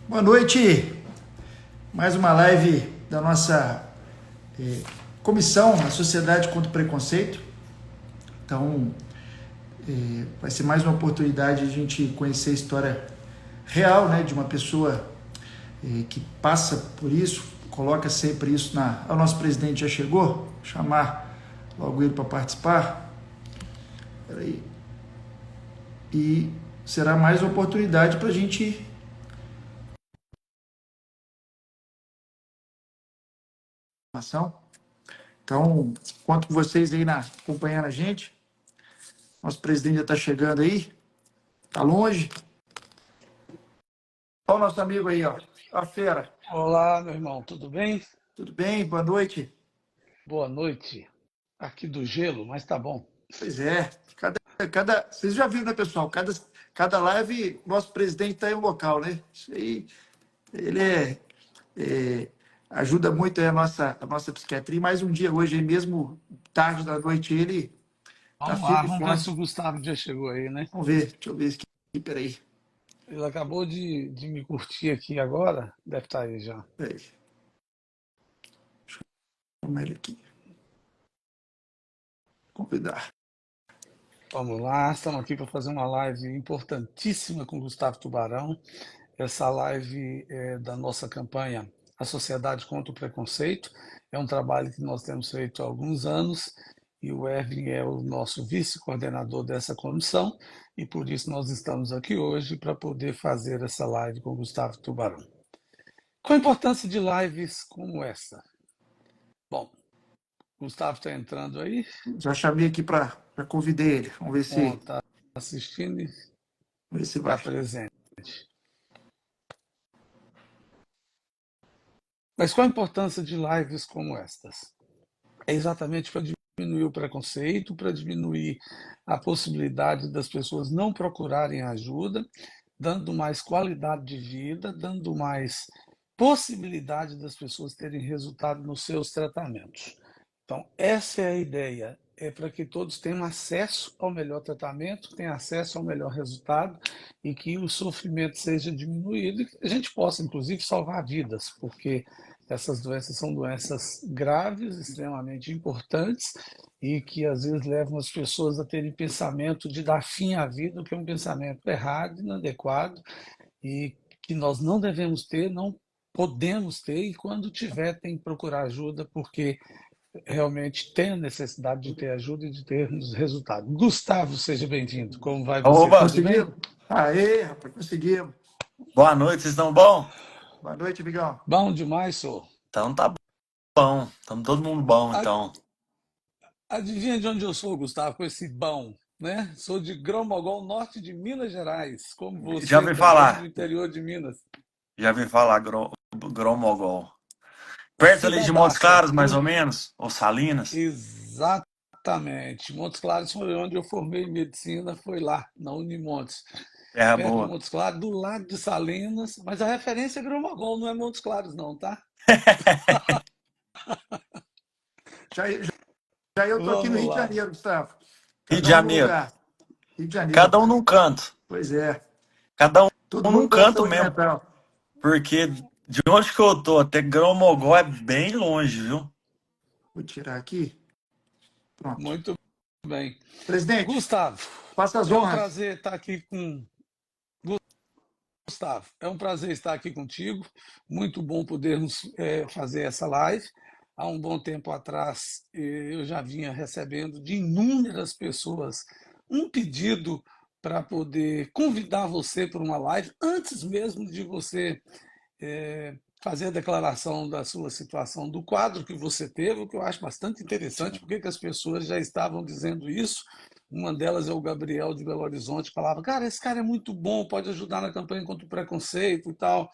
Boa noite, mais uma live da nossa comissão na Sociedade contra o Preconceito. Então, vai ser mais uma oportunidade de a gente conhecer a história real, né, de uma pessoa que passa por isso, coloca sempre isso na... O nosso presidente já chegou, vou chamar logo ele para participar. Peraí. E será mais uma oportunidade para a gente... Então, enquanto vocês aí acompanhando a gente, nosso presidente já está chegando aí, está longe. Olha o nosso amigo aí, ó, a fera. Olá, meu irmão, tudo bem? Tudo bem? Boa noite. Boa noite. Aqui do gelo, mas tá bom. Pois é, vocês já viram, né, pessoal? Cada live, nosso presidente está em um local, né? Isso aí, ele é, ajuda muito aí a nossa psiquiatria. Mais um dia hoje, aí mesmo tarde da noite, ele está Vamos lá, firme e vamos ver se o forte. Gustavo já chegou aí, né? Vamos ver, deixa eu ver aqui, peraí. Ele acabou de me curtir aqui agora, deve estar aí já. Peraí, vamos ele aqui. Convidar. Vamos lá, estamos aqui para fazer uma live importantíssima com o Gustavo Tubarão. Essa live é da nossa campanha A Sociedade contra o Preconceito. É um trabalho que nós temos feito há alguns anos e o Erwin é o nosso vice-coordenador dessa comissão e por isso nós estamos aqui hoje para poder fazer essa live com o Gustavo Tubarão. Qual a importância de lives como essa? Bom, o Gustavo está entrando aí, Já chamei aqui para convidar ele. está assistindo e Vamos ver se está vai. presente. Mas qual a importância de lives como estas? É exatamente para diminuir o preconceito, para diminuir a possibilidade das pessoas não procurarem ajuda, dando mais qualidade de vida, dando mais possibilidade das pessoas terem resultado nos seus tratamentos. Então, essa é a ideia, é para que todos tenham acesso ao melhor tratamento, tenham acesso ao melhor resultado e que o sofrimento seja diminuído e que a gente possa, inclusive, salvar vidas, porque essas doenças são doenças graves, extremamente importantes e que às vezes levam as pessoas a terem pensamento de dar fim à vida, o que é um pensamento errado, inadequado e que nós não devemos ter, não podemos ter e quando tiver tem que procurar ajuda porque realmente tem a necessidade de ter ajuda e de ter resultado. Gustavo, seja bem-vindo. Como vai você? Oba, Tudo bem? Conseguimos? Aê, rapaz, conseguimos. boa noite, vocês estão bom? Boa noite, amigão. Bom demais, senhor. Então tá bom, estamos todo mundo bom, então. Adivinha de onde eu sou, Gustavo, com esse bom, né? Sou de Grão-Mogol, norte de Minas Gerais, como Já você vi também, do falar, interior de Minas. Gromogol. Perto ali de Montes Cidadaça, Claros, mais ou menos, ou Salinas. exatamente. Montes Claros foi onde eu formei medicina, foi lá, na Unimontes. Terra Perto de boa. Montes Claros, do lado de Salinas, mas a referência é Grão-Mogol, não é Montes Claros não, tá? Já, já eu tô aqui no Vamos Rio de lá. Janeiro, Gustavo. Rio de Cada um no Janeiro, lugar. Rio de Janeiro. cada um num canto, Pois é. cada um Todo num mundo da canto saúde mesmo, mental. porque de onde que eu tô até Gromogol é bem longe, viu? Vou tirar aqui. Pronto. Muito bem. Presidente, Gustavo, faça as é um honras. prazer estar aqui com Gustavo. É um prazer estar aqui contigo. Muito bom podermos fazer essa live. Há um bom tempo atrás, eu já vinha recebendo de inúmeras pessoas um pedido para poder convidar você para uma live, antes mesmo de você fazer a declaração da sua situação, do quadro que você teve, o que eu acho bastante interessante, porque que as pessoas já estavam dizendo isso. Uma delas é o Gabriel de Belo Horizonte, que falava, cara, esse cara é muito bom, pode ajudar na campanha contra o preconceito e tal.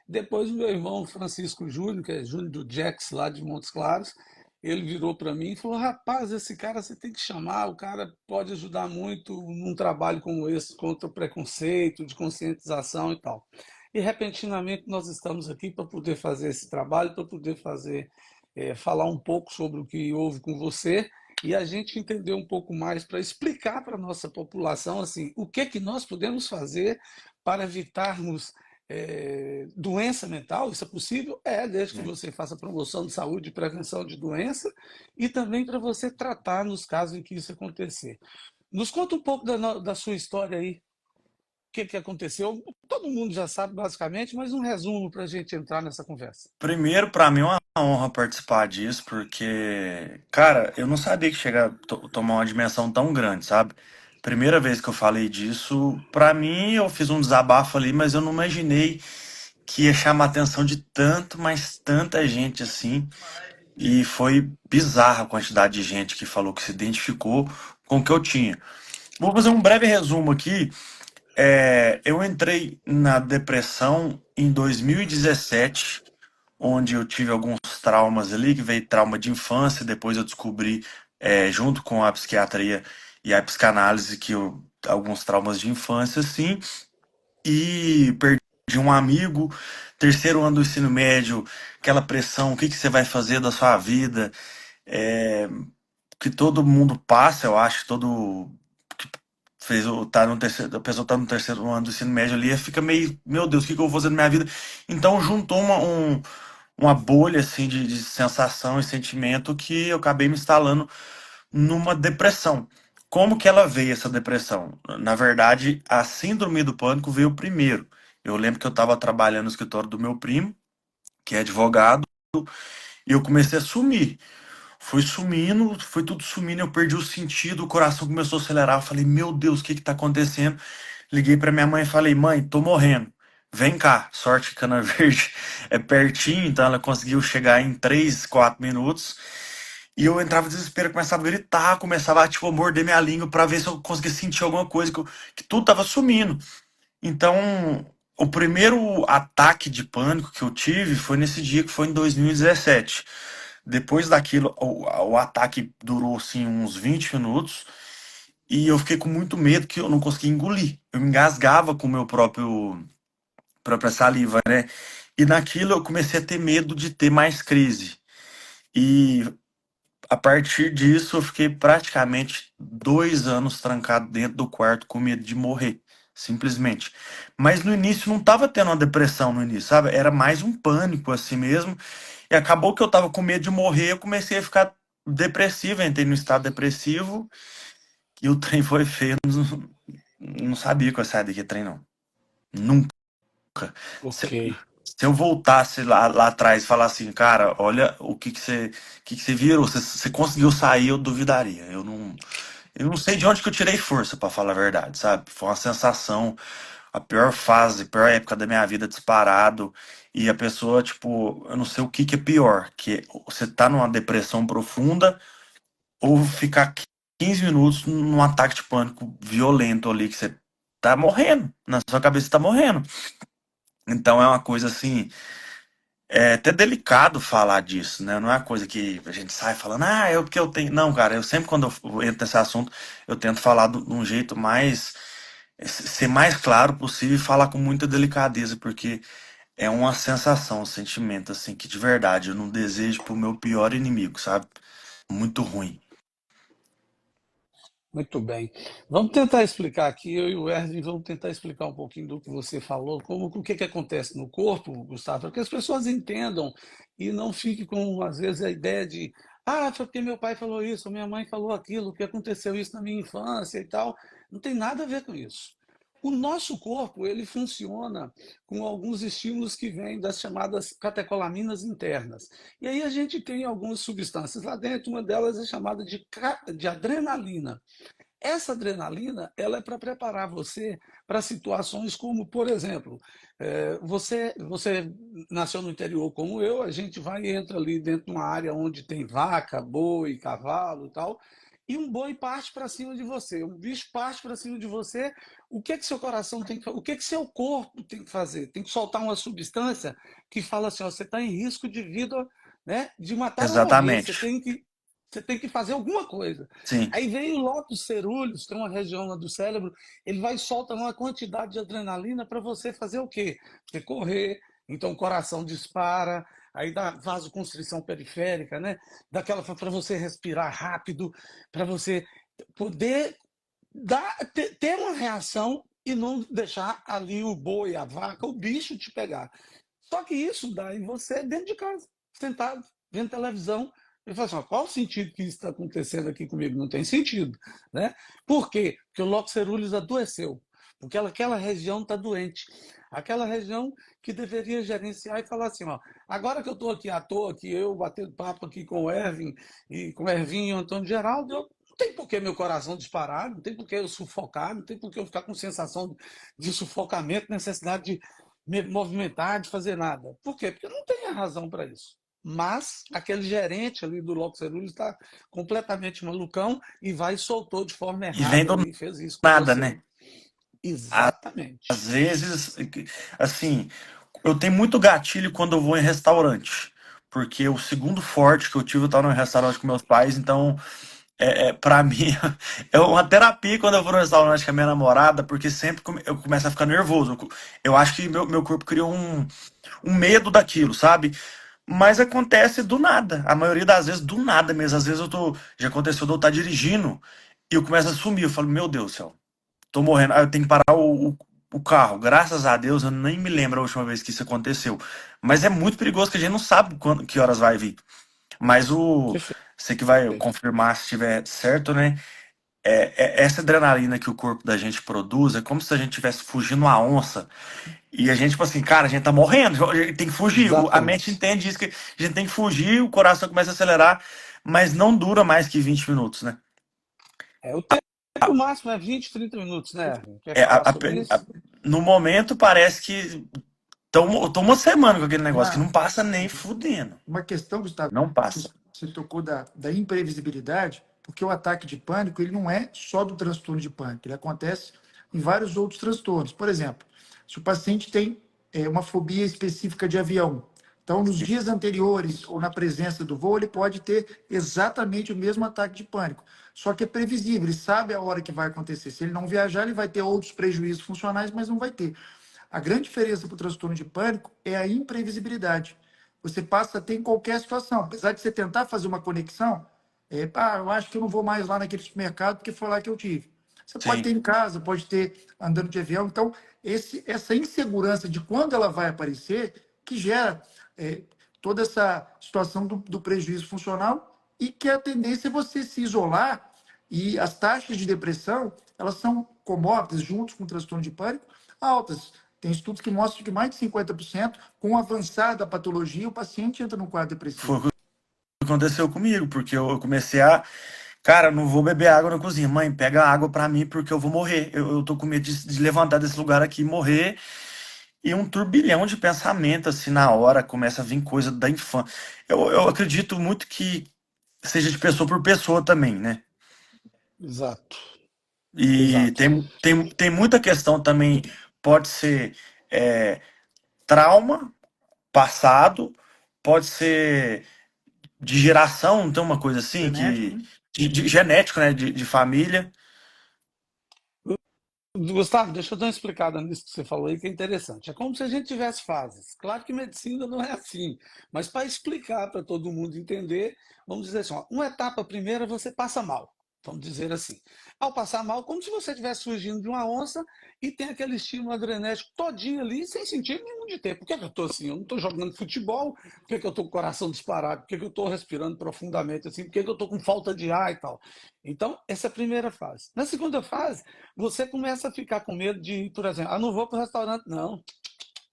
Depois o meu irmão Francisco Júnior, que é Júnior do Jax, lá de Montes Claros, ele virou para mim e falou, rapaz, esse cara você tem que chamar, o cara pode ajudar muito num trabalho como esse contra o preconceito, de conscientização e tal. E repentinamente nós estamos aqui para poder fazer esse trabalho, para poder fazer, falar um pouco sobre o que houve com você e a gente entender um pouco mais para explicar para a nossa população assim, o que é que nós podemos fazer para evitarmos doença mental, isso é possível? Desde que você faça promoção de saúde e prevenção de doença e também para você tratar nos casos em que isso acontecer. Nos conta um pouco da sua história aí, o que aconteceu. Todo mundo já sabe basicamente, mas um resumo para a gente entrar nessa conversa. Primeiro, pra mim é uma honra participar disso, porque, cara, eu não sabia que chega a tomar uma dimensão tão grande, sabe? Primeira vez que eu falei disso, pra mim eu fiz um desabafo ali, mas eu não imaginei que ia chamar a atenção de tanto, mas tanta gente assim. E foi bizarra a quantidade de gente que falou que se identificou com o que eu tinha. Vou fazer um breve resumo aqui. Eu entrei na depressão em 2017, onde eu tive alguns traumas ali, que veio trauma de infância, depois eu descobri, junto com a psiquiatria e a psicanálise, alguns traumas de infância, sim, e perdi um amigo, terceiro ano do ensino médio, aquela pressão, o que que você vai fazer da sua vida, é, que todo mundo passa, eu acho, todo que tá no terceiro, a pessoa tá no terceiro ano do ensino médio ali, fica meio, meu Deus, o que que eu vou fazer na minha vida? Então juntou uma bolha assim de sensação e sentimento que eu acabei me instalando numa depressão. Como que ela veio, essa depressão? Na verdade, a síndrome do pânico veio primeiro. Eu lembro que eu estava trabalhando no escritório do meu primo, que é advogado, e eu comecei a sumir. Foi sumindo, foi tudo sumindo, eu perdi o sentido, o coração começou a acelerar. Eu falei, meu Deus, o que que tá acontecendo? Liguei pra minha mãe e falei, mãe, tô morrendo. Vem cá. Sorte que Cana Verde é pertinho, então ela conseguiu chegar em 3, 4 minutos. E eu entrava em desespero, começava a gritar, começava a tipo, morder minha língua pra ver se eu conseguia sentir alguma coisa, que tudo tava sumindo. Então, o primeiro ataque de pânico que eu tive foi nesse dia, que foi em 2017. Depois daquilo, o ataque durou assim uns 20 minutos e eu fiquei com muito medo que eu não conseguia engolir. Eu me engasgava com o meu própria saliva, né? E naquilo eu comecei a ter medo de ter mais crise. E a partir disso eu fiquei praticamente 2 anos trancado dentro do quarto com medo de morrer, simplesmente. Mas no início não tava tendo uma depressão no início, sabe? Era mais um pânico assim mesmo. E acabou que eu tava com medo de morrer, eu comecei a ficar depressivo, entrei no estado depressivo e o trem foi feio. Não sabia que eu ia sair daqui trem, não. Nunca. Se, Ok, se eu voltasse lá atrás e falar assim, cara, olha o que que você virou, você conseguiu sair, eu duvidaria. Eu não sei de onde que eu tirei força, pra falar a verdade, sabe? Foi uma sensação, a pior fase, a pior época da minha vida disparado. E a pessoa, tipo, eu não sei o que que é pior, que você tá numa depressão profunda ou ficar 15 minutos num ataque de pânico violento ali, que você tá morrendo, na sua cabeça você tá morrendo. Então é uma coisa assim, é até delicado falar disso, né? Não é uma coisa que a gente sai falando, é porque eu tenho. Não, cara, eu sempre quando eu entro nesse assunto, eu tento falar de um jeito mais, ser mais claro possível e falar com muita delicadeza, porque é uma sensação, um sentimento, assim, que de verdade eu não desejo pro meu pior inimigo, sabe? Muito ruim. muito bem. Vamos tentar explicar aqui, eu e o Erwin vamos tentar explicar um pouquinho do que você falou, como o que acontece no corpo, Gustavo, para que as pessoas entendam e não fiquem com, às vezes, a ideia de foi porque meu pai falou isso, minha mãe falou aquilo, que aconteceu isso na minha infância e tal. Não tem nada a ver com isso. O nosso corpo, ele funciona com alguns estímulos que vêm das chamadas catecolaminas internas. E aí a gente tem algumas substâncias lá dentro, uma delas é chamada de adrenalina. Essa adrenalina, ela é para preparar você para situações como, por exemplo, você nasceu no interior como eu, a gente vai e entra ali dentro de uma área onde tem vaca, boi, cavalo e tal, e um boi parte para cima de você, um bicho parte para cima de você, o que que seu coração tem que fazer? O que que seu corpo tem que fazer? Tem que soltar uma substância que fala assim, ó, você está em risco de vida, né, de matar ou morrer, Exatamente. você tem que fazer alguma coisa. Sim. Aí vem o lótus cerúleus, tem uma região lá do cérebro, ele vai e solta uma quantidade de adrenalina para você fazer o quê? Você correr, então o coração dispara, aí dá vasoconstrição periférica, né? Daquela para você respirar rápido, para você poder ter uma reação e não deixar ali o boi, a vaca, o bicho te pegar. Só que isso dá em você dentro de casa, sentado, vendo televisão. Eu falo assim, qual o sentido que isso está acontecendo aqui comigo? Não tem sentido. Né? Por quê? Porque o Lox ceruleus adoeceu. Porque aquela região está doente. Aquela região que deveria gerenciar e falar assim, ó, agora que eu estou aqui à toa, que eu batendo papo aqui com o Ervin e com o Ervin e o Antônio Geraldo, não tem por que meu coração disparar, não tem por que eu sufocar, não tem por que eu ficar com sensação de sufocamento, necessidade de me movimentar, de fazer nada. Por quê? Porque não tem a razão para isso. Mas aquele gerente ali do Lox ceruleus está completamente malucão e vai e soltou de forma E vem errada do ali, fez isso com nada, você. né? Às Exatamente. vezes, assim, eu tenho muito gatilho quando eu vou em restaurante. Porque o segundo forte que eu tive, eu tava no restaurante com meus pais, então, pra mim, é uma terapia quando eu vou no restaurante com a minha namorada, porque sempre eu começo a ficar nervoso. Eu acho que meu corpo criou um medo daquilo, sabe? Mas acontece do nada. A maioria das vezes, do nada mesmo. Às vezes eu tô. Já aconteceu de eu estar dirigindo e eu começo a sumir. Eu falo, meu Deus do céu, tô morrendo. Aí eu tenho que parar o carro. Graças a Deus, eu nem me lembro a última vez que isso aconteceu. Mas é muito perigoso que a gente não sabe quando, que horas vai vir. Mas você que vai Perfeito. confirmar se estiver certo, né? Essa adrenalina que o corpo da gente produz é como se a gente estivesse fugindo a onça. E a gente, tipo assim, cara, a gente tá morrendo, a gente tem que fugir. A mente Exatamente. entende isso, que a gente tem que fugir, o coração começa a acelerar, mas não dura mais que 20 minutos, né? O tempo máximo é 20, 30 minutos, né? Quer É, falar sobre isso? no momento parece que tô uma semana com aquele negócio que Uma, não passa nem fudendo. uma questão, Gustavo, Não que passa. você tocou da imprevisibilidade, porque o ataque de pânico ele não é só do transtorno de pânico, ele acontece em vários outros transtornos. Por exemplo, se o paciente tem uma fobia específica de avião, então nos dias anteriores ou na presença do voo, ele pode ter exatamente o mesmo ataque de pânico. Só que é previsível, ele sabe a hora que vai acontecer. Se ele não viajar, ele vai ter outros prejuízos funcionais, mas não vai ter. A grande diferença para o transtorno de pânico é a imprevisibilidade. Você passa a ter em qualquer situação. Apesar de você tentar fazer uma conexão, eu acho que eu não vou mais lá naquele supermercado porque foi lá que eu tive. Você pode ter Sim. em casa, pode ter andando de avião. Então, essa insegurança de quando ela vai aparecer, que gera toda essa situação do prejuízo funcional e que a tendência é você se isolar e as taxas de depressão, elas são comórbidas, juntos com o transtorno de pânico, altas. Tem estudos que mostram que mais de 50%, com o avançar da patologia, o paciente entra no quadro Foi depressivo. o que aconteceu comigo, porque eu comecei a. Cara, não vou beber água na cozinha. Mãe, pega água pra mim porque eu vou morrer. Eu tô com medo de levantar desse lugar aqui e morrer. E um turbilhão de pensamento, assim, na hora, começa a vir coisa da infância. Eu acredito muito que seja de pessoa por pessoa também, né? Exato. E Exato. tem muita questão também, pode ser é, trauma passado, pode ser de geração, não tem uma coisa assim, Genético, né? de genético, né? De família. Gustavo, deixa eu dar uma explicada nisso que você falou aí, que é interessante. É como se a gente tivesse fases. Claro que medicina não é assim, mas para explicar para todo mundo entender, vamos dizer assim: ó, uma etapa primeira você passa mal, vamos dizer assim. Ao passar mal, como se você estivesse fugindo de uma onça e tem aquele estímulo adrenérgico todinho ali, sem sentido nenhum de ter. Por que eu estou assim? Eu não estou jogando futebol, por que eu estou com o coração disparado, por que eu estou respirando profundamente assim, por que eu estou com falta de ar e tal. Então, essa é a primeira fase. Na segunda fase, você começa a ficar com medo de ir, por exemplo, não vou para o restaurante, não.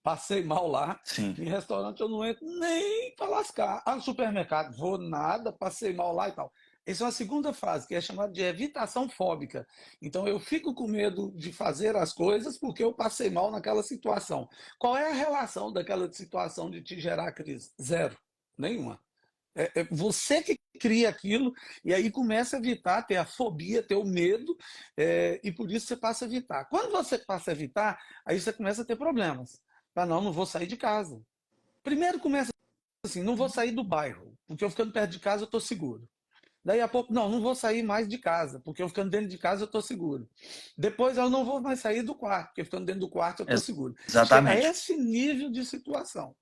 Passei mal lá. Sim. Em restaurante eu não entro nem para lascar. No supermercado, vou nada, passei mal lá e tal. Essa é uma segunda fase, que é chamada de evitação fóbica. Então eu fico com medo de fazer as coisas porque eu passei mal naquela situação. Qual é a relação daquela situação de te gerar crise? Zero. Nenhuma. É você que cria aquilo e aí começa a evitar, ter a fobia, ter o medo, e por isso você passa a evitar. Quando você passa a evitar, aí você começa a ter problemas. Ah, não vou sair de casa. Primeiro começa assim, não vou sair do bairro, porque eu ficando perto de casa eu estou seguro. Daí a pouco, não vou sair mais de casa, porque eu ficando dentro de casa eu estou seguro. Depois eu não vou mais sair do quarto, porque ficando dentro do quarto eu estou seguro. Chega a Exatamente. esse nível de situação.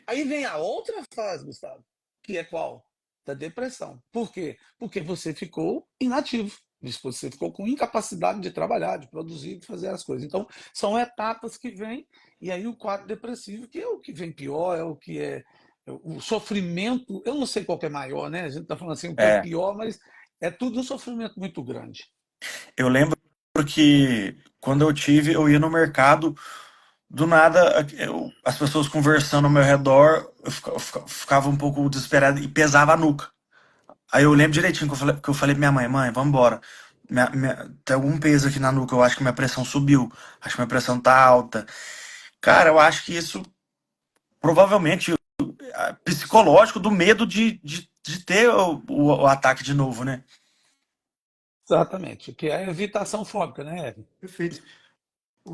Aí vem a outra fase, Gustavo, que é qual? Da depressão. Por quê? Porque você ficou inativo. minha esposa você ficou com incapacidade de trabalhar, de produzir, de fazer as coisas. Então, são etapas que vêm, e aí o quadro depressivo, que é o que vem pior, é o que é o sofrimento, eu não sei qual que é maior, né? A gente está falando assim, o que é É, pior, mas é tudo um sofrimento muito grande. eu lembro que quando eu tive, eu ia no mercado, do nada, as pessoas conversando ao meu redor, ficava um pouco desesperado e pesava a nuca. Aí eu lembro direitinho que eu falei pra minha mãe, mãe, vamos embora. Tem algum peso aqui na nuca, eu acho que minha pressão subiu, acho que minha pressão tá alta. Cara, eu acho que isso provavelmente psicológico do medo de ter o ataque de novo, né? Exatamente, que é a evitação fóbica, né, Evan? Perfeito.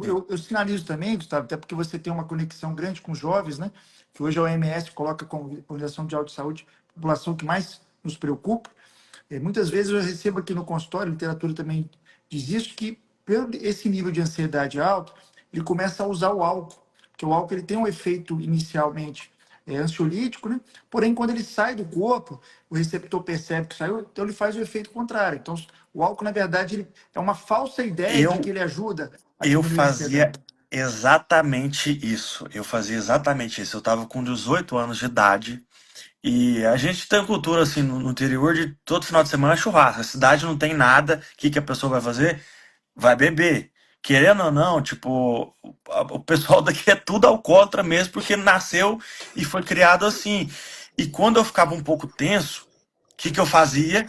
Eu sinalizo também, Gustavo, até porque você tem uma conexão grande com os jovens, né? Que hoje a OMS coloca como Organização Mundial de Saúde a população que mais nos preocupa. Muitas vezes eu recebo aqui no consultório, a literatura também diz isso, que pelo esse nível de ansiedade alto, ele começa a usar o álcool, porque o álcool ele tem um efeito inicialmente ansiolítico, né? Porém, quando ele sai do corpo, o receptor percebe que saiu, então ele faz o efeito contrário. Então, o álcool, na verdade, ele é uma falsa ideia de que Eu, ele ajuda a eu diminuir a fazia ansiedade. exatamente isso. Eu fazia exatamente isso. Eu tava com 18 anos de idade. E a gente tem cultura assim no interior de todo final de semana é churrasco. A cidade não tem nada. O que que a pessoa vai fazer? Vai beber. Querendo ou não, tipo, o pessoal daqui é tudo alcoólatra mesmo, porque nasceu e foi criado assim. E quando eu ficava um pouco tenso, o que que eu fazia?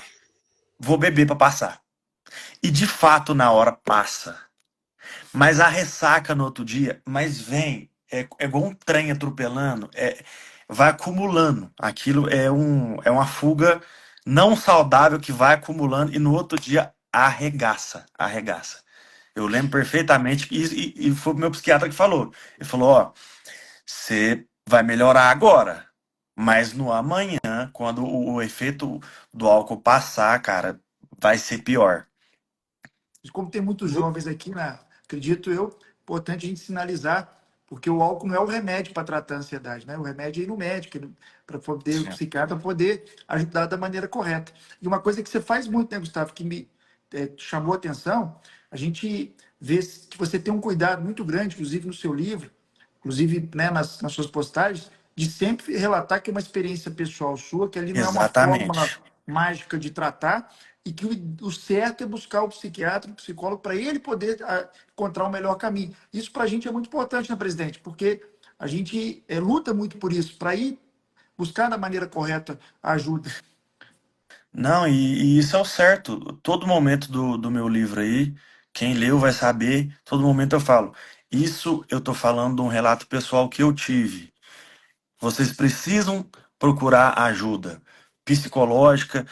Vou beber pra passar. E de fato, na hora passa. Mas a ressaca no outro dia, mas vem, é igual um trem atropelando, vai acumulando. Aquilo é uma fuga não saudável que vai acumulando e no outro dia arregaça, arregaça. Eu lembro perfeitamente, e foi o meu psiquiatra que falou. Ele falou, ó, você vai melhorar agora, mas no amanhã, quando o efeito do álcool passar, cara, vai ser pior. Como tem muitos jovens aqui, né, acredito eu, importante a gente sinalizar, porque o álcool não é o remédio para tratar a ansiedade, né? O remédio é ir no médico, para poder o Sim. psiquiatra poder ajudar da maneira correta. E uma coisa que você faz muito, né, Gustavo, que me chamou a atenção, a gente vê que você tem um cuidado muito grande, inclusive no seu livro, inclusive, né, nas suas postagens, de sempre relatar que é uma experiência pessoal sua, que ali não é uma fórmula Exatamente. mágica de tratar, e que o certo é buscar o psiquiatra, o psicólogo, para ele poder encontrar o melhor caminho. Isso para a gente é muito importante, né, presidente? Porque a gente luta muito por isso, para ir buscar da maneira correta a ajuda. Não, e isso é o certo. Todo momento do meu livro aí, quem leu vai saber, todo momento eu falo. Isso eu tô falando de um relato pessoal que eu tive. Vocês precisam procurar ajuda psicológica,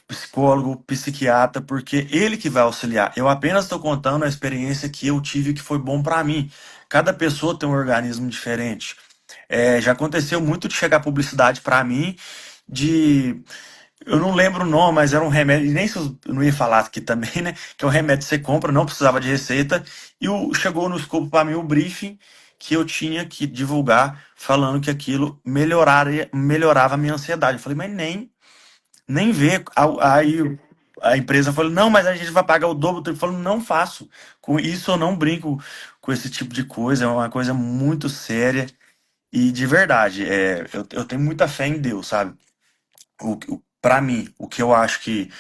psicólogo, psiquiatra, porque ele que vai auxiliar. Eu apenas estou contando a experiência que eu tive que foi bom para mim. Cada pessoa tem um organismo diferente. Já aconteceu muito de chegar publicidade para mim de eu não lembro o nome, mas era um remédio, e nem se eu não ia falar aqui também, né? Que é um remédio que você compra, não precisava de receita, e chegou no escopo para mim o briefing que eu tinha que divulgar, falando que aquilo melhorava a minha ansiedade. Eu falei, mas nem vê. Aí a empresa falou, não, mas a gente vai pagar o dobro. Eu falei, não faço. Com isso eu não brinco com esse tipo de coisa, é uma coisa muito séria. E de verdade, eu tenho muita fé em Deus, sabe? Para mim, o que eu acho que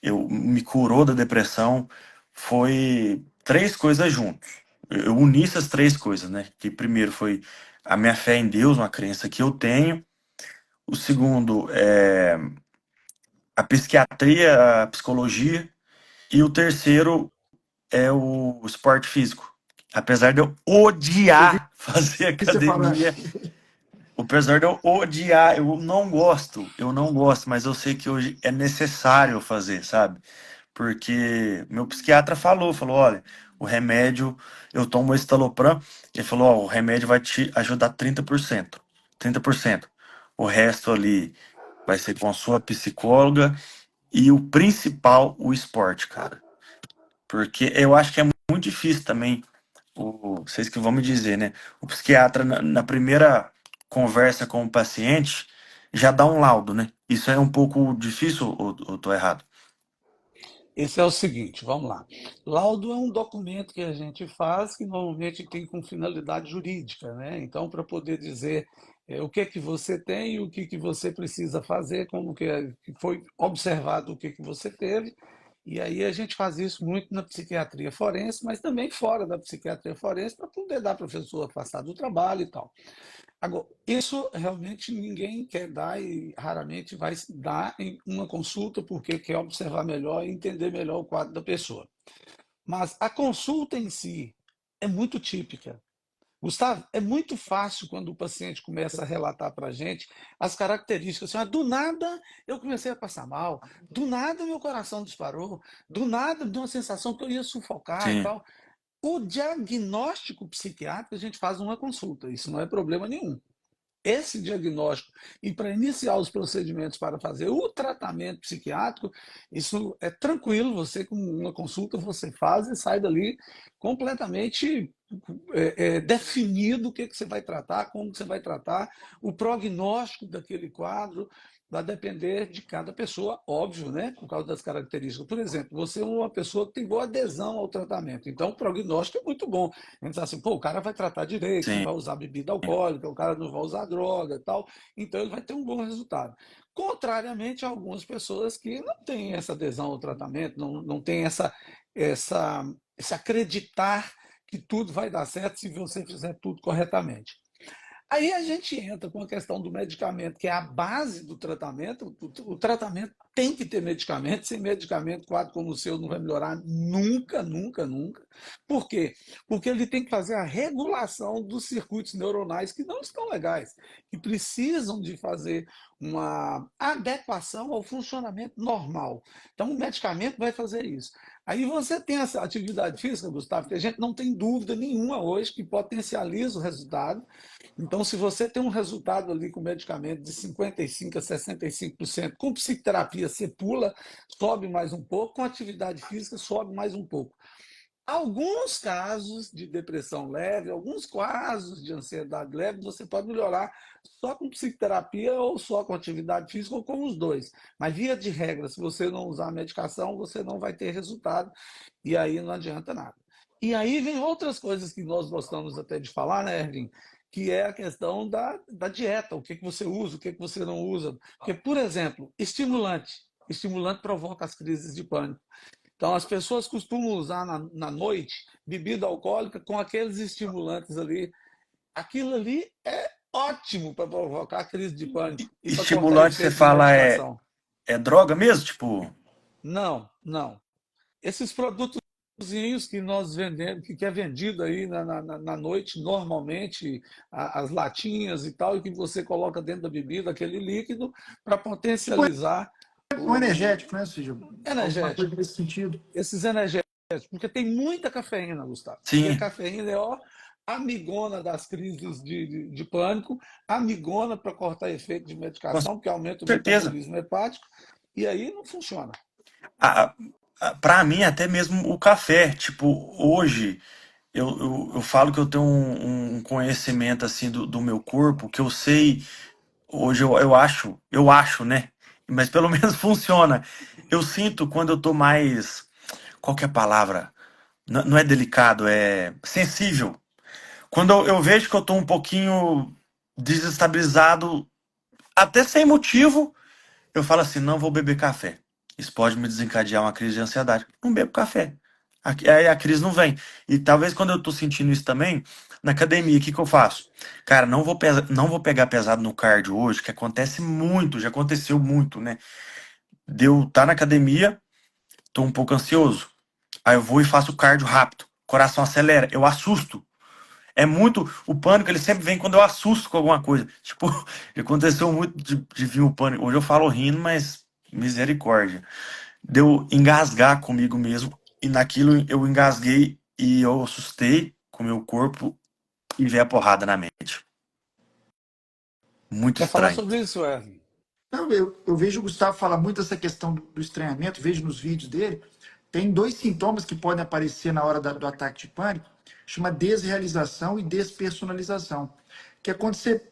me curou da depressão foi três coisas juntos. Eu uni essas três coisas, né? Que primeiro foi a minha fé em Deus, uma crença que eu tenho. O segundo é a psiquiatria, a psicologia. E o terceiro é o esporte físico. Apesar de eu Eu vi odiar fazer você falando. academia, apesar de eu odiar, eu não gosto, mas eu sei que hoje é necessário fazer, sabe? Porque meu psiquiatra falou, olha, o remédio, eu tomo esse Estalopram, ele falou, ó, o remédio vai te ajudar 30%, 30%. O resto ali vai ser com a sua psicóloga e o principal, o esporte, cara. Porque eu acho que é muito difícil também, vocês que vão me dizer, né? O psiquiatra, na primeira conversa com o paciente, já dá um laudo, né? Isso é um pouco difícil ou tô errado? Esse é o seguinte, vamos lá. Laudo é um documento que a gente faz que normalmente tem com finalidade jurídica, né? Então, para poder dizer o que é que você tem, o que que você precisa fazer, como que foi observado o que que você teve. E aí a gente faz isso muito na psiquiatria forense, mas também fora da psiquiatria forense, para poder dar para a pessoa afastar do trabalho e tal. Agora, isso realmente ninguém quer dar e raramente vai dar em uma consulta porque quer observar melhor e entender melhor o quadro da pessoa. Mas a consulta em si é muito típica. Gustavo, é muito fácil quando o paciente começa a relatar para a gente as características. Assim, do nada eu comecei a passar mal, do nada meu coração disparou, do nada deu uma sensação que eu ia sufocar e Sim, tal. O diagnóstico psiquiátrico a gente faz uma consulta, isso não é problema nenhum. Esse diagnóstico e para iniciar os procedimentos para fazer o tratamento psiquiátrico, isso é tranquilo, você com uma consulta você faz e sai dali completamente definido o que, que você vai tratar, como que você vai tratar, o prognóstico daquele quadro vai depender de cada pessoa, óbvio, né? Por causa das características. Por exemplo, você é uma pessoa que tem boa adesão ao tratamento, então o prognóstico é muito bom. A gente diz assim, pô, o cara vai tratar direito, não sim. vai usar bebida alcoólica, o cara não vai usar droga e tal, então ele vai ter um bom resultado. Contrariamente a algumas pessoas que não têm essa adesão ao tratamento, não têm esse acreditar que tudo vai dar certo se você fizer tudo corretamente. Aí a gente entra com a questão do medicamento, que é a base do tratamento. O tratamento tem que ter medicamento. Sem medicamento, quadro como o seu não vai melhorar nunca, nunca, nunca. Por quê? Porque ele tem que fazer a regulação dos circuitos neuronais que não estão legais, que precisam de fazer uma adequação ao funcionamento normal. Então, o medicamento vai fazer isso. Aí você tem essa atividade física, Gustavo, que a gente não tem dúvida nenhuma hoje que potencializa o resultado. Então, se você tem um resultado ali com medicamento de 55% a 65%, com psicoterapia você pula, sobe mais um pouco, com atividade física sobe mais um pouco. Alguns casos de depressão leve, alguns casos de ansiedade leve, você pode melhorar só com psicoterapia ou só com atividade física ou com os dois. Mas, via de regra, se você não usar a medicação, você não vai ter resultado e aí não adianta nada. E aí vem outras coisas que nós gostamos até de falar, né, Erwin? Que é a questão da dieta, o que, que você usa, o que, que você não usa. Porque, por exemplo, estimulante. Estimulante provoca as crises de pânico. Então, as pessoas costumam usar na noite bebida alcoólica com aqueles estimulantes ali. Aquilo ali é ótimo para provocar crise de pânico e para cortar Estimulante, você efeito de fala, medicação. é droga mesmo? Tipo, Não, não. Esses produtos que nós vendemos, que é vendido aí na noite, normalmente, as latinhas e tal, e que você coloca dentro da bebida, aquele líquido, para Tipo potencializar um o energético, né? Ou seja, alguma energético. coisa nesse sentido. Esses energéticos, porque tem muita cafeína, Gustavo. E a sim, cafeína é ó, amigona das crises de pânico, amigona para cortar efeito de com medicação, que aumenta o certeza. metabolismo hepático, e aí não funciona. A, Pra mim, até mesmo o café, tipo, hoje eu falo que eu tenho um conhecimento assim do meu corpo, que eu sei, hoje eu acho, né? Mas pelo menos funciona. Eu sinto quando eu tô mais, qual que é a palavra? Não é delicado, é sensível. Quando eu vejo que eu tô um pouquinho desestabilizado, até sem motivo, eu falo assim, não vou beber café. Isso pode me desencadear uma crise de ansiedade. Não bebo café. Aí a crise não vem. E talvez quando eu tô sentindo isso também, na academia, o que que eu faço? Cara, não vou pegar pesado no cardio hoje, que acontece muito, já aconteceu muito, né? Deu, tá na academia, tô um pouco ansioso. Aí eu vou e faço cardio rápido. Coração acelera, eu assusto. É muito. O pânico, ele sempre vem quando eu assusto com alguma coisa. Tipo, aconteceu muito de vir o pânico. Hoje eu falo rindo, mas misericórdia. Deu engasgar comigo mesmo. E naquilo eu engasguei e eu assustei com o meu corpo e veio a porrada na mente. Muito Quer falar estranho. sobre isso, Erwin? Então, eu vejo o Gustavo falar muito dessa questão do estranhamento, vejo nos vídeos dele. Tem dois sintomas que podem aparecer na hora do ataque de pânico, chama desrealização e despersonalização. Que é quando você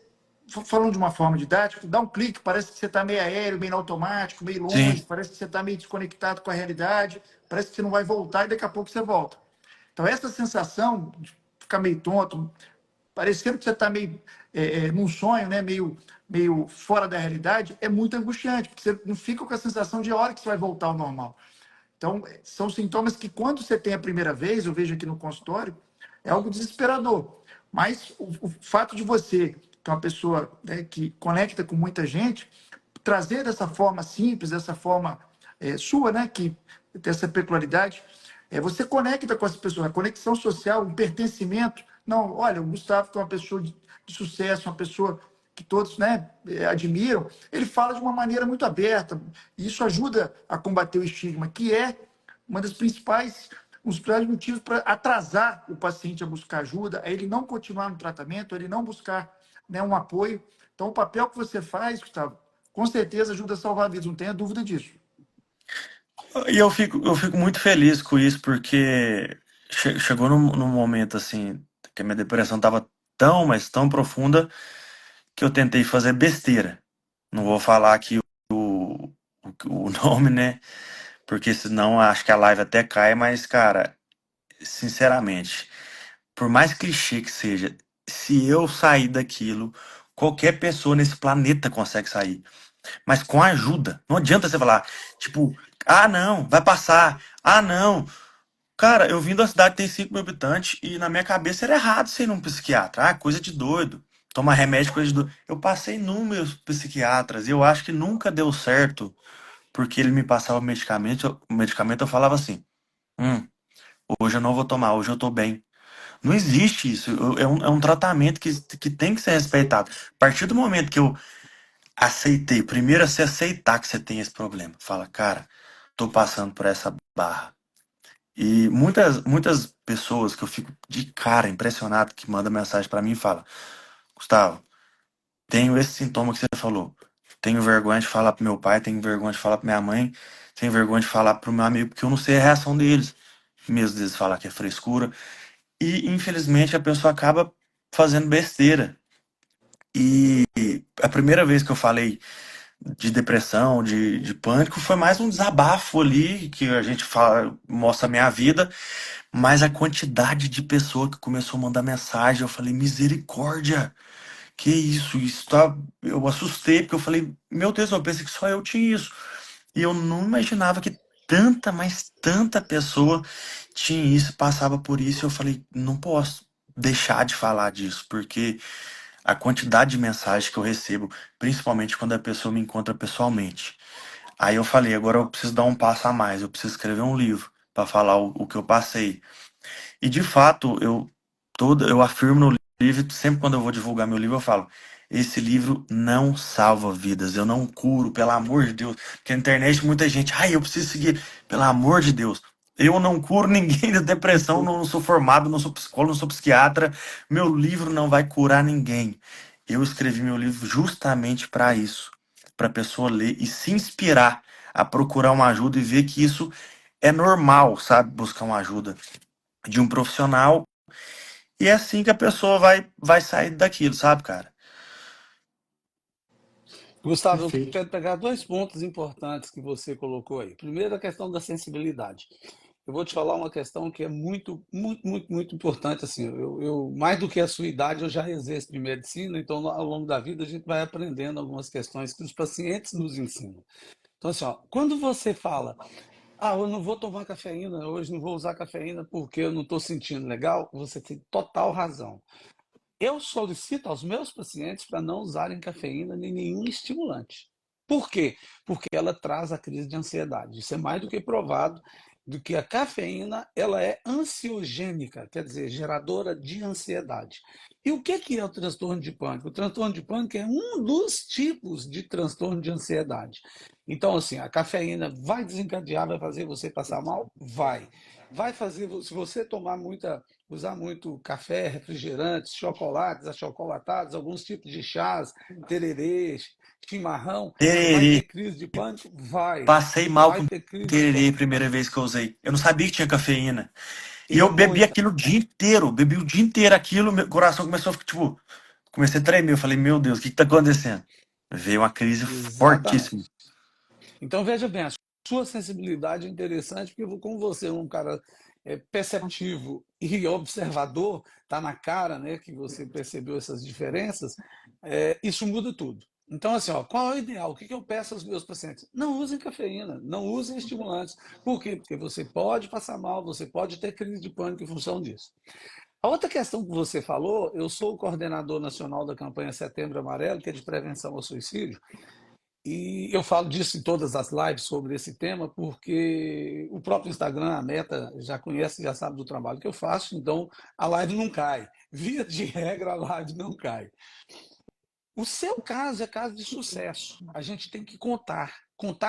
falando de uma forma didática, dá um clique, parece que você está meio aéreo, meio automático, meio longe, Sim. parece que você está meio desconectado com a realidade, parece que você não vai voltar e daqui a pouco você volta. Então, essa sensação de ficar meio tonto, parecendo que você está meio num sonho, né? Meio fora da realidade, é muito angustiante, porque você não fica com a sensação de a hora que você vai voltar ao normal. Então, são sintomas que, quando você tem a primeira vez, eu vejo aqui no consultório, é algo desesperador. Mas o fato de você, que é uma pessoa, né, que conecta com muita gente, trazer dessa forma simples, dessa forma sua, né, que tem essa peculiaridade, você conecta com as pessoas, a conexão social, um pertencimento. Não, olha, o Gustavo é uma pessoa de sucesso, uma pessoa que todos, né, admiram. Ele fala de uma maneira muito aberta, e isso ajuda a combater o estigma, que é uma das principais um dos principais motivos para atrasar o paciente a buscar ajuda, é ele não continuar no tratamento, ele não buscar, né, um apoio. Então, o papel que você faz, Gustavo, com certeza ajuda a salvar vidas, não tenha dúvida disso. E eu fico muito feliz com isso, porque chegou num momento assim, que a minha depressão estava tão, mas tão profunda, que eu tentei fazer besteira. Não vou falar aqui o nome, né? Porque senão acho que a live até cai, mas, cara, sinceramente, por mais clichê que seja, se eu sair daquilo, qualquer pessoa nesse planeta consegue sair. Mas com ajuda. Não adianta você falar, tipo, ah, não, vai passar. Ah, não. Cara, eu vim da cidade que tem 5 mil habitantes e na minha cabeça era errado você ir num psiquiatra. Ah, coisa de doido. Tomar remédio, coisa de doido. Eu passei inúmeros psiquiatras e eu acho que nunca deu certo porque ele me passava o medicamento eu falava assim, hoje eu não vou tomar, hoje eu tô bem. Não existe isso. É um tratamento que tem que ser respeitado. A partir do momento que eu aceitei, primeiro é você aceitar que você tem esse problema. Fala, cara, tô passando por essa barra. E muitas pessoas que eu fico de cara impressionado que mandam mensagem pra mim e falam, Gustavo, tenho esse sintoma que você falou. Tenho vergonha de falar pro meu pai, tenho vergonha de falar pra minha mãe, tenho vergonha de falar pro meu amigo, porque eu não sei a reação deles. Mesmo deles falar que é frescura. E, infelizmente, a pessoa acaba fazendo besteira. E a primeira vez que eu falei de depressão, de pânico, foi mais um desabafo ali, que a gente fala, mostra a minha vida, mas a quantidade de pessoa que começou a mandar mensagem, eu falei, misericórdia, que isso? Isso tá. Eu assustei, porque eu falei, meu Deus, eu pensei que só eu tinha isso. E eu não imaginava que tanta, mas tanta pessoa tinha isso, passava por isso. E eu falei, não posso deixar de falar disso, porque a quantidade de mensagens que eu recebo, principalmente quando a pessoa me encontra pessoalmente. Aí eu falei, agora eu preciso dar um passo a mais, eu preciso escrever um livro para falar o que eu passei. E de fato, eu afirmo no livro, sempre quando eu vou divulgar meu livro, eu falo: esse livro não salva vidas, eu não curo, pelo amor de Deus. Porque na internet muita gente, ai, eu preciso seguir, pelo amor de Deus. Eu não curo ninguém da depressão, não sou formado, não sou psicólogo, não sou psiquiatra. Meu livro não vai curar ninguém. Eu escrevi meu livro justamente para isso, para a pessoa ler e se inspirar a procurar uma ajuda e ver que isso é normal, sabe? Buscar uma ajuda de um profissional e é assim que a pessoa vai sair daquilo, sabe, cara? Gustavo, eu Perfeito. quero pegar dois pontos importantes que você colocou aí. Primeiro, a questão da sensibilidade. Eu vou te falar uma questão que é muito, muito, muito, muito importante. Assim, mais do que a sua idade, eu já exerço de medicina, então ao longo da vida a gente vai aprendendo algumas questões que os pacientes nos ensinam. Então, assim, ó, quando você fala, eu não vou tomar cafeína, hoje não vou usar cafeína porque eu não estou sentindo legal, você tem total razão. Eu solicito aos meus pacientes para não usarem cafeína nem nenhum estimulante. Por quê? Porque ela traz a crise de ansiedade. Isso é mais do que provado do que a cafeína, ela é ansiogênica, quer dizer, geradora de ansiedade. E o que é o transtorno de pânico? O transtorno de pânico é um dos tipos de transtorno de ansiedade. Então, assim, a cafeína vai desencadear, vai fazer você passar mal? Vai. Vai fazer, se você usar muito café, refrigerantes, chocolates, achocolatados, alguns tipos de chás, tererês, chimarrão, vai Tererê. ter crise de pânico? Vai. Passei mal Vai com ter crise de tererê a pânico. primeira vez que eu usei. Eu não sabia que tinha cafeína. E E é eu bebi muita. aquilo o dia inteiro. Bebi o dia inteiro aquilo, meu coração começou a ficar, tipo, comecei a tremer. Eu falei, meu Deus, o que está acontecendo? Veio uma crise fortíssima. Exatamente. Então, veja bem, a sua sensibilidade é interessante, porque como você é um cara perceptivo e observador, está na cara, né, que você percebeu essas diferenças, isso muda tudo. Então, assim, ó, qual é o ideal? O que eu peço aos meus pacientes? Não usem cafeína, não usem estimulantes. Por quê? Porque você pode passar mal, você pode ter crise de pânico em função disso. A outra questão que você falou, eu sou o coordenador nacional da campanha Setembro Amarelo, que é de prevenção ao suicídio, e eu falo disso em todas as lives sobre esse tema, porque o próprio Instagram, a Meta, já conhece, já sabe do trabalho que eu faço, então a live não cai. Via de regra, a live não cai. O seu caso é caso de sucesso. A gente tem que contar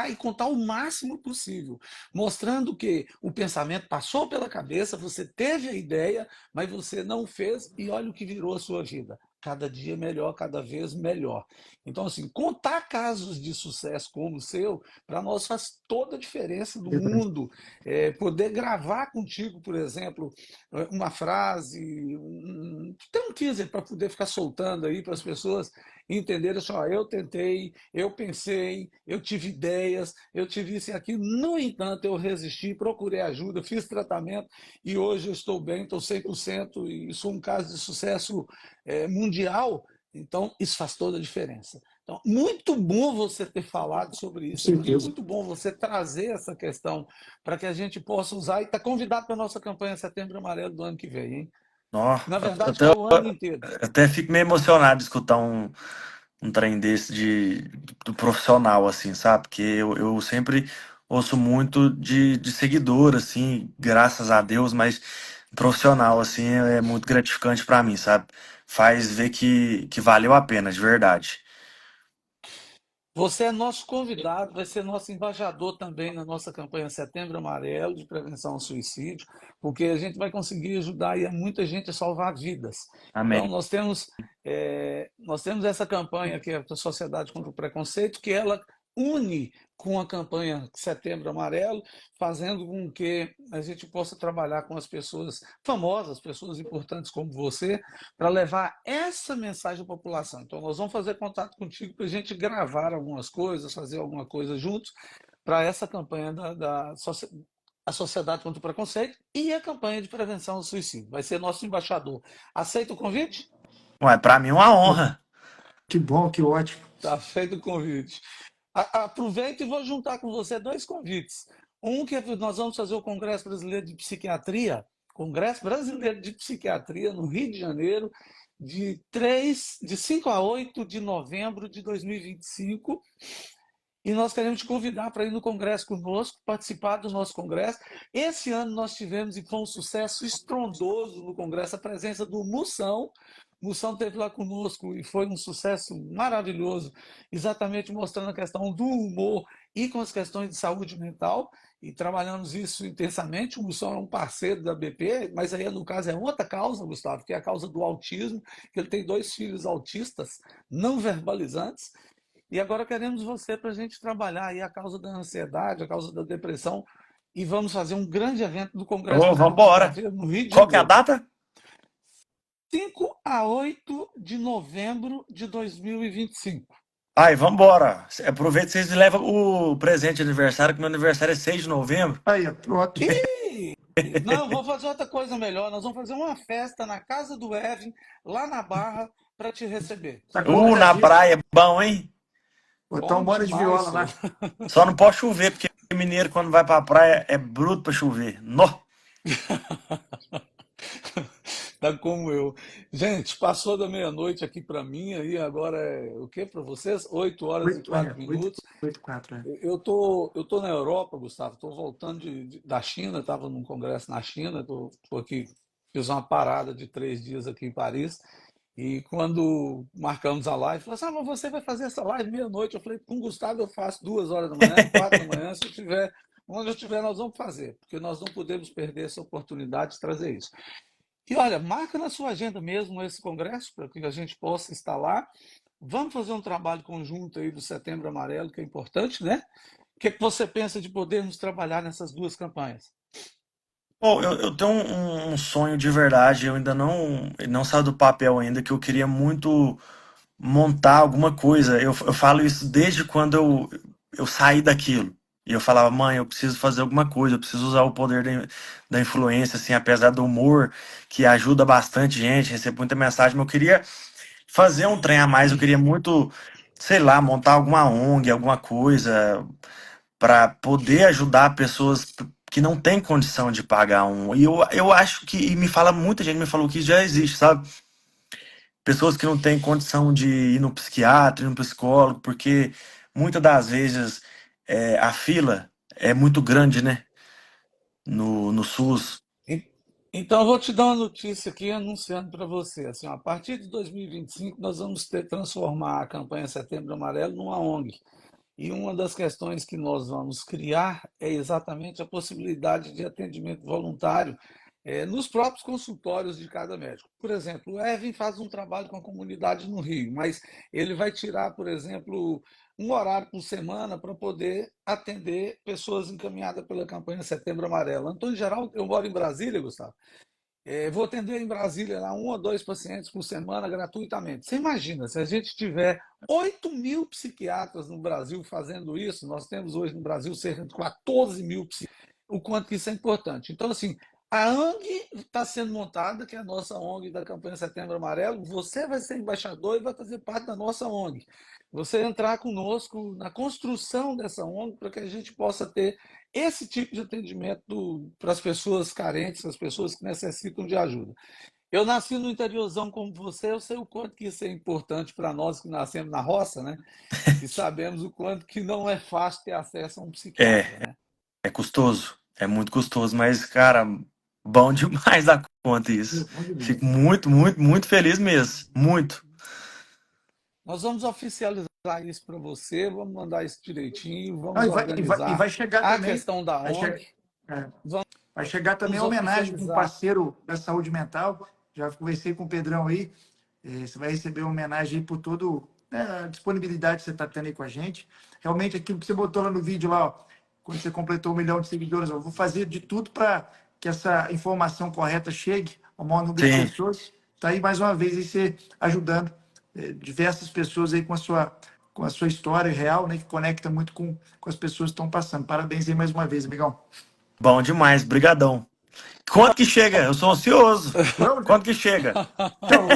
e contar o máximo possível, mostrando que o pensamento passou pela cabeça, você teve a ideia, mas você não fez e olha o que virou a sua vida. Cada dia melhor, cada vez melhor. Então, assim, contar casos de sucesso como o seu, para nós faz toda a diferença do mundo. Poder gravar contigo, por exemplo, uma frase, tem um teaser para poder ficar soltando aí para as pessoas entenderam assim, ó, eu tentei, eu pensei, eu tive ideias, eu tive isso e aquilo. No entanto, eu resisti, procurei ajuda, fiz tratamento e hoje eu estou bem, estou 100% e sou um caso de sucesso mundial. Então, isso faz toda a diferença. Então, muito bom você ter falado sobre Com isso aqui, certeza. muito bom você trazer essa questão para que a gente possa usar e está convidado para a nossa campanha Setembro Amarelo do ano que vem, hein? Ó, Na verdade, até, para o ano inteiro. até fico meio emocionado de escutar um trem desse do profissional, assim, sabe? Porque eu sempre ouço muito de seguidor, assim, graças a Deus, mas profissional, assim, é muito gratificante pra mim, sabe? Faz ver que valeu a pena, de verdade. Você é nosso convidado, vai ser nosso embaixador também na nossa campanha Setembro Amarelo de prevenção ao suicídio, porque a gente vai conseguir ajudar aí a muita gente a salvar vidas. Então, Amém. nós temos essa campanha que é a Sociedade contra o Preconceito, que ela une com a campanha Setembro Amarelo, fazendo com que a gente possa trabalhar com as pessoas famosas, pessoas importantes como você, para levar essa mensagem à população. Então, nós vamos fazer contato contigo para a gente gravar algumas coisas, fazer alguma coisa juntos para essa campanha a Sociedade contra o Preconceito e a campanha de prevenção ao suicídio. Vai ser nosso embaixador. Aceita o convite? Ué, pra mim é uma honra. Que bom, que ótimo. Tá feito o convite. Aproveito e vou juntar com você dois convites. Um que nós vamos fazer o Congresso Brasileiro de Psiquiatria, Congresso Brasileiro de Psiquiatria no Rio de Janeiro, de 5 a 8 de novembro de 2025. E nós queremos te convidar para ir no Congresso conosco, participar do nosso Congresso. Esse ano nós tivemos, e foi um sucesso estrondoso no Congresso, a presença do Moção. Moção esteve lá conosco e foi um sucesso maravilhoso, exatamente mostrando a questão do humor e com as questões de saúde mental, e trabalhamos isso intensamente. O Moção é um parceiro da BP, mas aí no caso é outra causa, Gustavo, que é a causa do autismo, que ele tem 2 filhos autistas não verbalizantes, e agora queremos você para a gente trabalhar aí a causa da ansiedade, a causa da depressão, e vamos fazer um grande evento do Congresso Ô, Brasileiro de vambora. Psiquiatria no Rio de Qual que é a Janeiro. data? 5 a 8 de novembro de 2025. Ai, vambora. Aproveita e vocês levam o presente de aniversário, que meu aniversário é 6 de novembro. Aí, ó, pronto. E não, vou fazer outra coisa melhor. Nós vamos fazer uma festa na casa do Evan, lá na Barra, para te receber. Você pode? Na praia é bom, hein? Botar um Bom bora de demais, viola só. lá. Só não pode chover, porque mineiro, quando vai pra praia, é bruto pra chover. Nó! Tá como eu. Gente, passou da meia-noite aqui para mim, aí agora é o que para vocês? 8 horas e 4 8, minutos. 8, 4, é. Eu tô na Europa, Gustavo, estou voltando da China, estava num congresso na China, tô aqui, fiz uma parada de 3 dias aqui em Paris, e quando marcamos a live, falou assim, mas você vai fazer essa live meia-noite? Eu falei, com o Gustavo eu faço 2 horas da manhã, 4 da manhã, se eu tiver, onde eu estiver nós vamos fazer, porque nós não podemos perder essa oportunidade de trazer isso. E olha, marca na sua agenda mesmo esse congresso, para que a gente possa estar lá. Vamos fazer um trabalho conjunto aí do Setembro Amarelo, que é importante, né? O que é que você pensa de podermos trabalhar nessas duas campanhas? Pô, eu tenho um sonho de verdade, eu ainda não saiu do papel ainda, que eu queria muito montar alguma coisa. Eu falo isso desde quando eu saí daquilo. E eu falava, mãe, eu preciso fazer alguma coisa, eu preciso usar o poder da influência, assim, apesar do humor, que ajuda bastante gente, recebo muita mensagem, mas eu queria fazer um trem a mais, eu queria muito, sei lá, montar alguma ONG, alguma coisa, para poder ajudar pessoas que não têm condição de pagar um. E eu acho que, e me fala, muita gente me falou que isso já existe, sabe? Pessoas que não têm condição de ir no psiquiatra, ir no psicólogo, porque muitas das vezes a fila é muito grande, né? No SUS. En- Então, eu vou te dar uma notícia aqui anunciando para você. Assim, ó, a partir de 2025, nós vamos transformar a campanha Setembro Amarelo numa ONG. E uma das questões que nós vamos criar é exatamente a possibilidade de atendimento voluntário nos próprios consultórios de cada médico. Por exemplo, o Erwin faz um trabalho com a comunidade no Rio, mas ele vai tirar, por exemplo, um horário por semana para poder atender pessoas encaminhadas pela campanha Setembro Amarelo. Antônio Geral, eu moro em Brasília, Gustavo. Vou atender em Brasília lá um ou dois pacientes por semana gratuitamente. Você imagina, se a gente tiver 8.000 psiquiatras no Brasil fazendo isso, nós temos hoje no Brasil cerca de 14 mil psiquiatras, o quanto que isso é importante. Então, assim, a ONG está sendo montada, que é a nossa ONG da campanha Setembro Amarelo, você vai ser embaixador e vai fazer parte da nossa ONG. Você entrar conosco na construção dessa ONG para que a gente possa ter esse tipo de atendimento para as pessoas carentes, as pessoas que necessitam de ajuda. Eu nasci no interiorzão como você, eu sei o quanto que isso é importante para nós que nascemos na roça, né? E sabemos o quanto que não é fácil ter acesso a um psiquiatra, É, né? é custoso, é muito custoso, mas, cara, bom demais da conta isso. Bom Fico demais. muito, muito, muito feliz mesmo. Muito. Nós vamos oficializar isso para você, vamos mandar isso direitinho, Não, vamos e organizar vai chegar a também, questão da vai, che- ONG, é, vai chegar também vamos a homenagem com um oficializar. parceiro da saúde mental. Já conversei com o Pedrão aí. Você vai receber uma homenagem aí por toda a disponibilidade que você está tendo aí com a gente. Realmente, aquilo que você botou lá no vídeo, lá, ó, quando você completou 1 milhão de seguidores, eu vou fazer de tudo para que essa informação correta chegue ao maior número de Sim. pessoas. Está aí mais uma vez aí você ajudando diversas pessoas aí com a sua história real, né, que conecta muito com as pessoas que estão passando. Parabéns aí mais uma vez, amigão. Bom demais, brigadão. Quanto que chega? Eu sou ansioso. Vamos, Quanto que chega? então,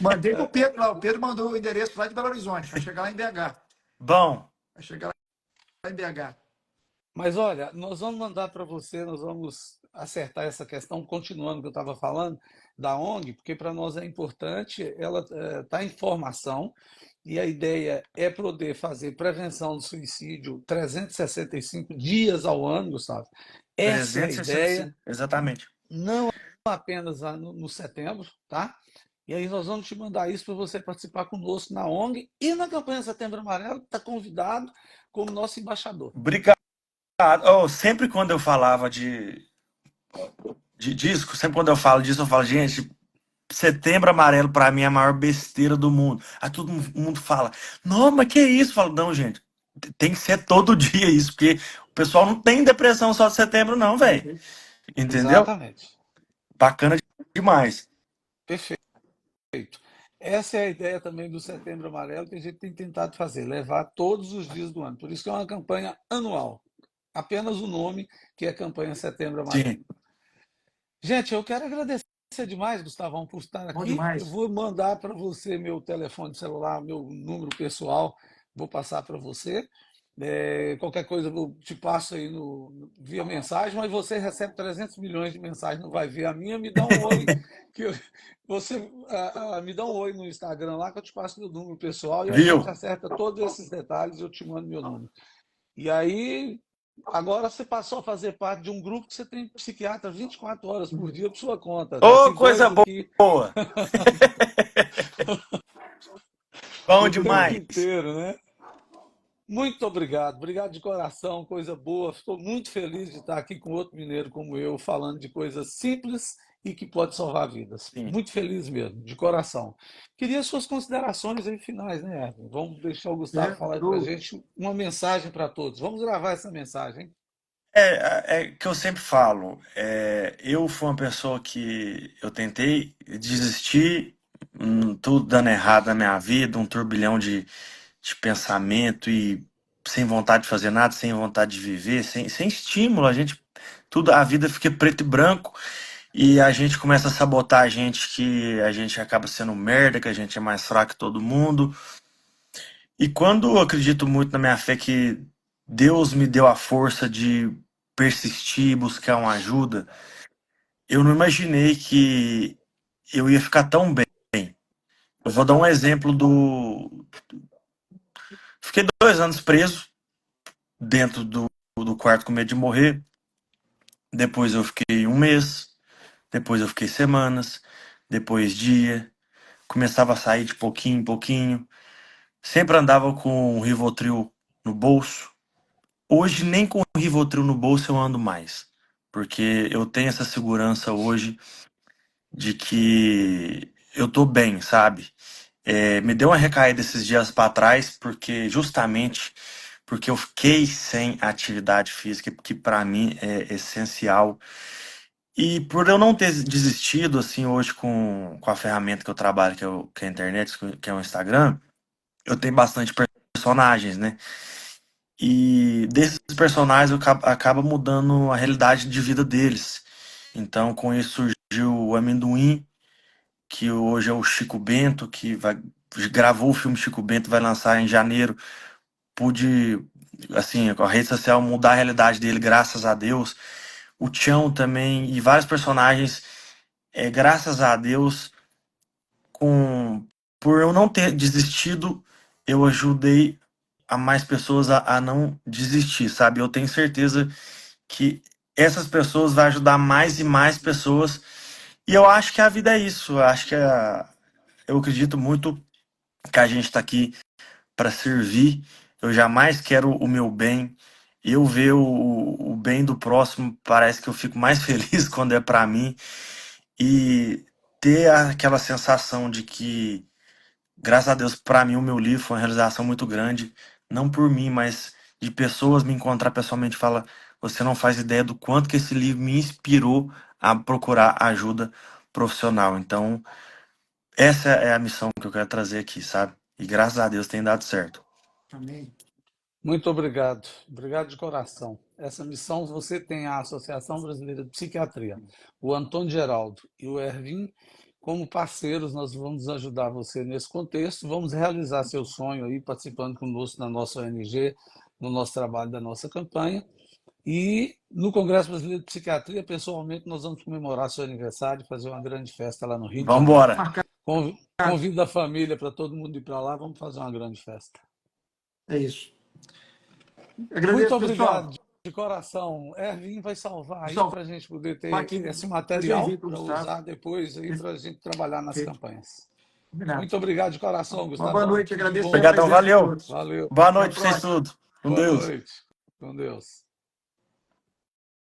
mandei para o Pedro lá. O Pedro mandou o endereço lá de Belo Horizonte. Vai chegar lá em BH. Bom, Vai chegar lá em BH. Mas olha, nós vamos mandar para você, nós vamos acertar essa questão, continuando o que eu estava falando, da ONG, porque para nós é importante, ela está em formação, e a ideia é poder fazer prevenção do suicídio 365 dias ao ano, Gustavo. Essa é a ideia, 365, exatamente. não apenas no setembro, tá? E aí nós vamos te mandar isso para você participar conosco na ONG e na campanha Setembro Amarelo, está convidado como nosso embaixador. Obrigado. Oh, sempre quando eu falava de disco, sempre quando eu falo disso, eu falo, gente, Setembro Amarelo pra mim é a maior besteira do mundo. Aí todo mundo fala, não, mas que isso? Eu falo, não, gente, tem que ser todo dia isso, porque o pessoal não tem depressão só de setembro, não, velho. Entendeu? Exatamente. Bacana demais. Perfeito. Essa é a ideia também do Setembro Amarelo que a gente tem tentado fazer, levar todos os dias do ano. Por isso que é uma campanha anual. Apenas o nome, que é a campanha Setembro Amarelo. Sim, Gente, eu quero agradecer demais, Gustavão, por estar Bom aqui. Eu demais. vou mandar para você meu telefone celular, meu número pessoal, vou passar para você. Qualquer coisa eu te passo aí via mensagem, mas você recebe 300 milhões de mensagens, não vai ver a minha, me dá um oi, você me dá um oi no Instagram lá que eu te passo meu número pessoal e a gente viu? acerta todos esses detalhes, eu te mando meu número. E aí, agora você passou a fazer parte de um grupo que você tem psiquiatra 24 horas por dia por sua conta. Já Ô, tem coisa dois aqui boa. Bom o tempo demais. inteiro, né? Muito obrigado, obrigado de coração, coisa boa. Estou muito feliz de estar aqui com outro mineiro como eu, falando de coisas simples e que pode salvar vidas. Sim, Muito feliz mesmo, de coração. Queria suas considerações aí finais, né, Erwin? Vamos deixar o Gustavo falar para a Eu, gente uma mensagem para todos. Vamos gravar essa mensagem, hein? É que eu sempre falo, eu fui uma pessoa que eu tentei desistir, tudo dando errado na minha vida, um turbilhão de pensamento e sem vontade de fazer nada, sem vontade de viver, sem estímulo, a vida fica preto e branco e a gente começa a sabotar a gente que a gente acaba sendo merda, que a gente é mais fraco que todo mundo. E quando eu acredito muito na minha fé que Deus me deu a força de persistir e buscar uma ajuda, eu não imaginei que eu ia ficar tão bem. Eu vou dar um exemplo do. Fiquei 2 anos preso dentro do quarto com medo de morrer. Depois eu fiquei um mês. Depois eu fiquei semanas. Depois dia. Começava a sair de pouquinho em pouquinho. Sempre andava com um Rivotril no bolso. Hoje, nem com o Rivotril no bolso eu ando mais. Porque eu tenho essa segurança hoje de que eu tô bem, sabe? Me deu uma recaída esses dias para trás, justamente porque eu fiquei sem atividade física, que para mim é essencial. E por eu não ter desistido, assim, hoje com a ferramenta que eu trabalho, que é a internet, que é o Instagram, eu tenho bastante personagens, né? E desses personagens eu acaba mudando a realidade de vida deles. Então, com isso surgiu o Amendoim, que hoje é o Chico Bento, gravou o filme Chico Bento, vai lançar em janeiro. Pude, assim, com a rede social mudar a realidade dele, graças a Deus. O Tião também, e vários personagens, graças a Deus, por eu não ter desistido, eu ajudei a mais pessoas a não desistir, sabe? Eu tenho certeza que essas pessoas vão ajudar mais e mais pessoas. E eu acho que a vida é isso. Eu acredito muito que a gente está aqui para servir. Eu jamais quero o meu bem. Eu ver o bem do próximo, parece que eu fico mais feliz quando é para mim. E ter aquela sensação de que, graças a Deus, para mim, o meu livro foi uma realização muito grande. Não por mim, mas de pessoas me encontrar pessoalmente e falar: você não faz ideia do quanto que esse livro me inspirou a procurar ajuda profissional. Então, essa é a missão que eu quero trazer aqui, sabe? E graças a Deus tem dado certo. Amém. Muito obrigado, obrigado de coração. Essa missão você tem a Associação Brasileira de Psiquiatria, o Antônio Geraldo e o Ervin como parceiros. Nós vamos ajudar você nesse contexto, vamos realizar seu sonho aí participando conosco na nossa ONG, no nosso trabalho da nossa campanha. E no Congresso Brasileiro de Psiquiatria, pessoalmente, nós vamos comemorar seu aniversário, fazer uma grande festa lá no Rio de Vamos Janeiro. embora. Convido a família para todo mundo ir para lá, vamos fazer uma grande festa. É isso. Muito Agradeço, obrigado pessoal. de coração. Ervin vai salvar aí Pessoal, para a gente poder vá ter aqui, esse depois eu material envio para o para Gustavo. usar depois aí para a gente trabalhar nas Perfeito. campanhas. Combinado. Muito obrigado de coração, Uma boa Gustavão. noite, Tudo de agradeço a bom. Obrigadão, presença de valeu. todos. Valeu. Boa Até a noite pra vocês próxima. tudo. Com Boa Deus. noite. Com Deus.